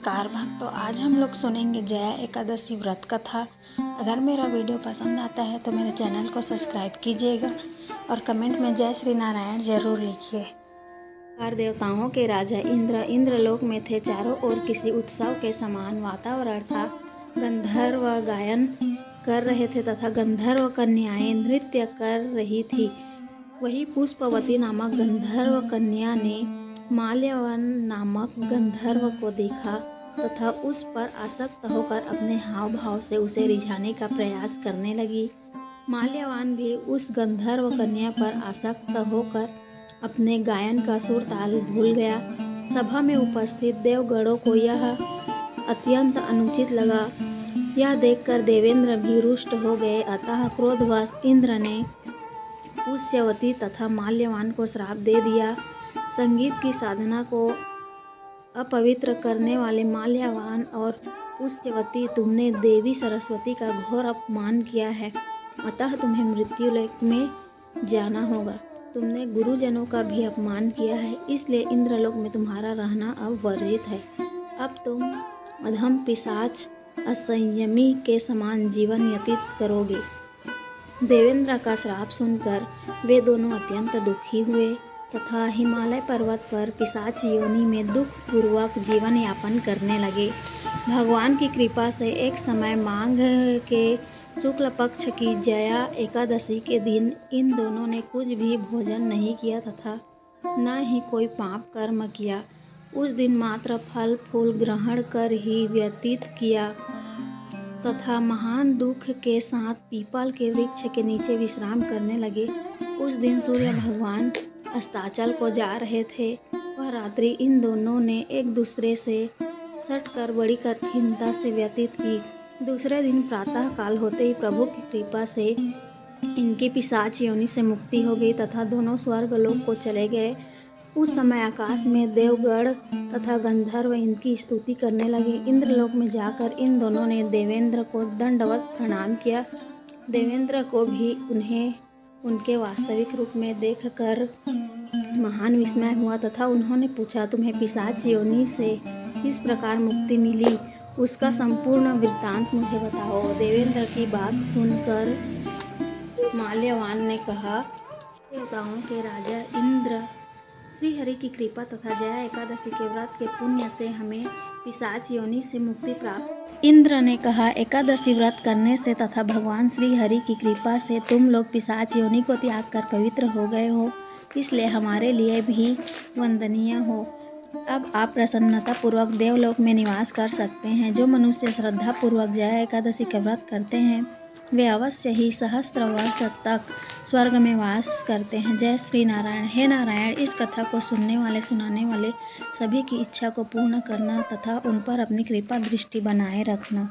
नमस्कार भक्तों, आज हम लोग सुनेंगे जया एकादशी व्रत कथा। अगर मेरा वीडियो पसंद आता है तो मेरे चैनल को सब्सक्राइब कीजिएगा और कमेंट में जय श्री नारायण जरूर लिखिए। चार देवताओं के राजा इंद्रलोक में थे। चारों ओर किसी उत्सव के समान वातावरण था। गंधर्व गायन कर रहे थे तथा गंधर्व कन्याएं नृत्य कर रही थी। वही पुष्पवती नामक गंधर्व कन्या ने माल्यवन नामक गंधर्व को देखा तथा उस पर आसक्त होकर अपने हाव भाव से उसे रिझाने का प्रयास करने लगी। माल्यवान भी उस गंधर्व कन्या पर आसक्त होकर अपने गायन का सुर ताल भूल गया। सभा में उपस्थित देवगणों को यह अत्यंत अनुचित लगा। यह देखकर देवेंद्र भी रुष्ट हो गए। अतः क्रोधवश इंद्र ने पुष्यवती तथा माल्यवान को श्राप दे दिया। संगीत की साधना को अपवित्र करने वाले माल्यवान और पुष्यवती, तुमने देवी सरस्वती का घोर अपमान किया है, अतः तुम्हें मृत्युलोक में जाना होगा। तुमने गुरुजनों का भी अपमान किया है, इसलिए इंद्रलोक में तुम्हारा रहना अब वर्जित है। अब तुम अधम पिशाच असंयमी के समान जीवन व्यतीत करोगे। देवेंद्र का श्राप सुनकर वे दोनों अत्यंत दुखी हुए तथा हिमालय पर्वत पर पिशाच योनि में दुख पूर्वक जीवन यापन करने लगे। भगवान की कृपा से एक समय माघ के शुक्ल पक्ष की जया एकादशी के दिन इन दोनों ने कुछ भी भोजन नहीं किया तथा न ही कोई पाप कर्म किया। उस दिन मात्र फल फूल ग्रहण कर ही व्यतीत किया तथा महान दुख के साथ पीपल के वृक्ष के नीचे विश्राम करने लगे। उस दिन सूर्य भगवान अस्ताचल को जा रहे थे। वह रात्रि इन दोनों ने एक दूसरे से सटकर बड़ी कठिनता से व्यतीत की। दूसरे दिन प्रातः काल होते ही प्रभु की कृपा से इनकी पिशाच योनि से मुक्ति हो गई तथा दोनों स्वर्ग लोक को चले गए। उस समय आकाश में देवगण तथा गंधर्व इनकी स्तुति करने लगे। इंद्रलोक में जाकर इन दोनों ने देवेंद्र को दंडवत प्रणाम किया। देवेंद्र को भी उन्हें उनके वास्तविक रूप में देखकर महान विस्मय हुआ तथा उन्होंने पूछा, तुम्हें पिशाच योनि से किस प्रकार मुक्ति मिली, उसका संपूर्ण वृत्तांत मुझे बताओ। देवेंद्र की बात सुनकर माल्यवान ने कहा, देवताओं के राजा इंद्र, श्री हरि की कृपा तथा जया एकादशी के व्रत के पुण्य से हमें पिशाच योनि से मुक्ति प्राप्त। इंद्र ने कहा, एकादशी व्रत करने से तथा भगवान श्री हरि की कृपा से तुम लोग पिशाच योनि को त्याग कर पवित्र हो गए हो, इसलिए हमारे लिए भी वंदनीय हो। अब आप प्रसन्नता पूर्वक देवलोक में निवास कर सकते हैं। जो मनुष्य श्रद्धा पूर्वक जया एकादशी का व्रत करते हैं वे अवश्य ही सहस्त्र वर्ष तक स्वर्ग में वास करते हैं। जय श्री नारायण। हे नारायण, इस कथा को सुनने वाले सुनाने वाले सभी की इच्छा को पूर्ण करना तथा उन पर अपनी कृपा दृष्टि बनाए रखना।